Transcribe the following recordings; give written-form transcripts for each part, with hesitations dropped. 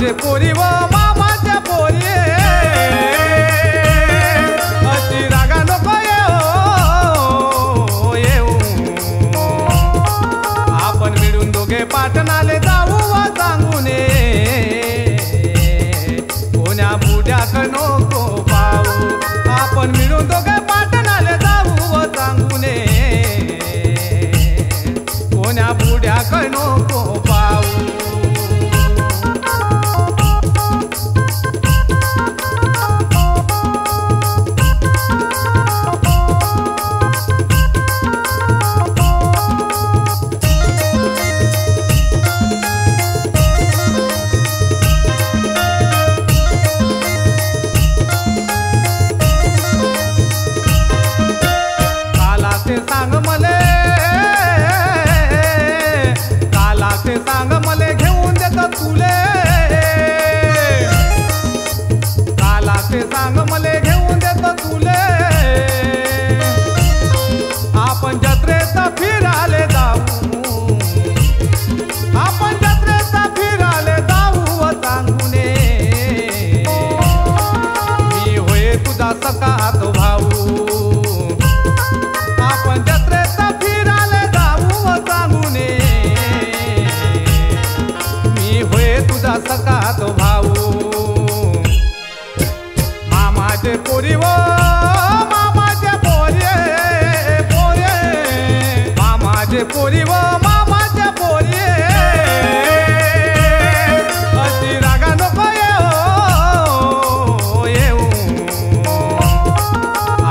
मामाचे पोरी व मामाच्या पोरी अति रागा नको येऊ आपण मिळून दोघे पाटणाले जाऊ व सांगून कोण्या बुड्याक नको पाहू आपण मिळून दोघे पाटणाले जाऊ व सांगून कोण्या बुड्याक नको पाहू सांग मले काला ते सांग मले घेऊन देतो तुले काला ते सांग मले घेऊन देतो तुले आपण जत्रेत फिराले जाऊ आपण जत्रेत फिराले जाऊ व सांगून मी होय तुझा सखा तो भाऊ आपण जत्रेत फिराले जाऊ व सांगून मी होय तुझा सखा तो भाऊ मामाचे पोरी व मामाचे पोरी मामाचे पोरी व मामाच्या पोरी अति रागा नको येऊ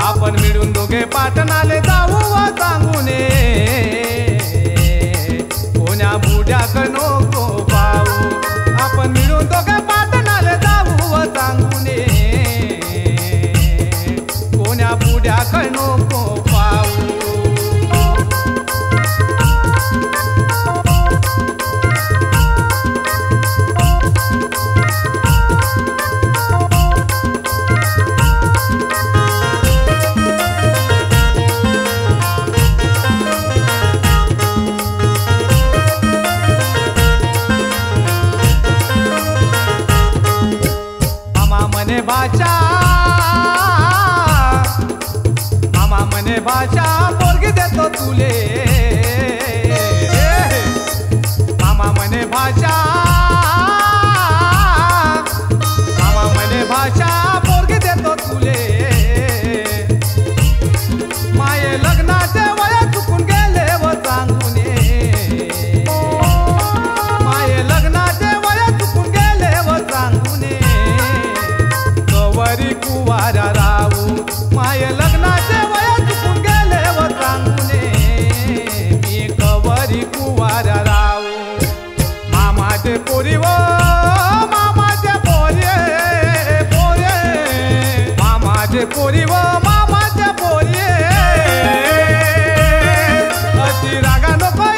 आपण मिळून दोघे पाटणाले जाऊ व सांगून कोण्या बुड्याक नको पाहू आपण मिळून दोघे पाटणाले जाऊ व सांगून कोण्या बुड्याक नको पाहू भाषा मामा मने भाषा पोरगी देतो तुले मामा मने भाषा मामा मने भाषा पोरगी देतो तुले माये लग्नाचे वय चुकून गेले व सांगून माये लग्नाचे वय चुकून गेले व सांगून कवरी कुवारा राहू माये लग्नाचे वय चुकून गेले व सांगून मी कवरी कुवारा राहू मामाचे पोरी व मामाचे पोरी मामाचे पोरी व मामाच्या पोरी अति रागा नको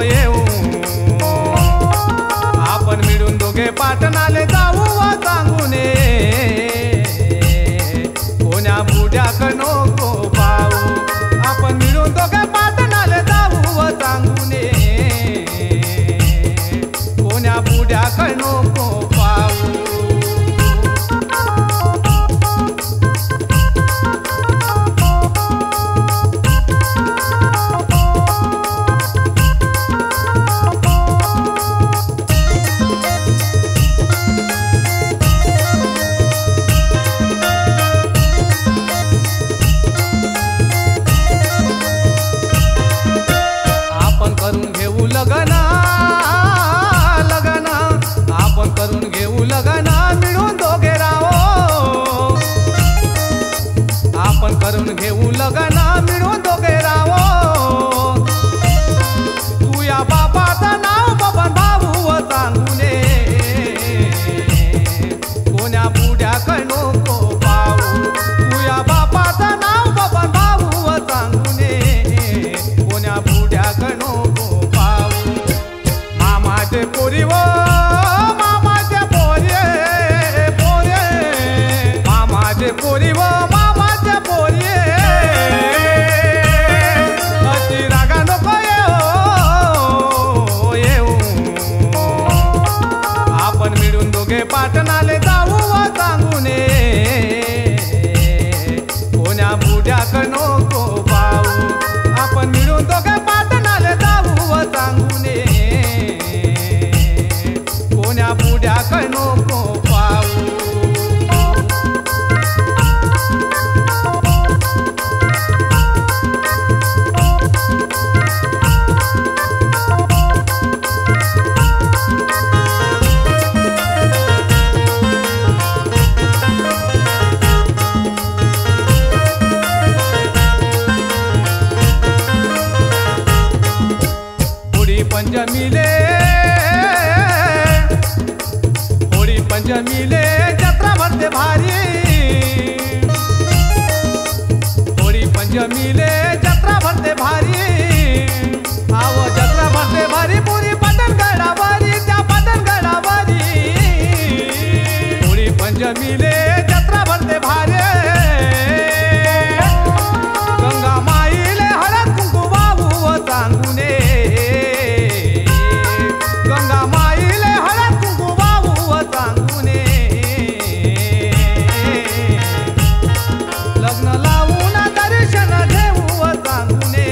येऊ आपण मिळून दोघे पाटणाले जाऊ व सांगून कोण्या बुड्याक नको पाहू आपण मिळून दोघे पाटणाले जाऊ व सांगून कोण्या बुड्याक नको पाहू करून घेऊ लगना लगना आपण करून घेऊ लगना मिळून दोघे राहो आपण करून घेऊ लगना मिळून दोघे राहो तू या बापाचं नाव बबन भाऊ व सांगून कोण्या बुड्याक नको पाहू तू या बापाचं नाव बबन भाऊ व सांगून कोण्या बुड्याक नको पाहू मामाचे पोरी व मामाच्या पोरी मामाचे पोरी व मामाच्या पोरी अति रागा नको येऊ पंचमीले होळी पंचमीले जत्रा भरते भारी होळी पंचमीले जत्रा भरते भारी आव जत्रा भरते भारी पुरी पटणगडावरी त्या पटणगडावरी होळी पंचमीले जत्रा भरते भारी गंगा माईले हळद कुंकू वाहू सांगुने गंगा माईले हळद कुंकू वाहू सांगुने लग्न लावून दर्शन घेऊ सांगुने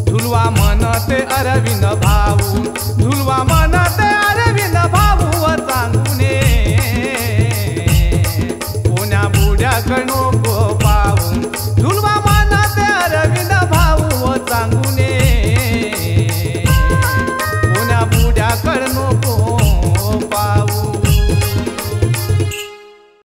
झुलवा म्हणते अरविंद भाऊ झुलवा म्हणते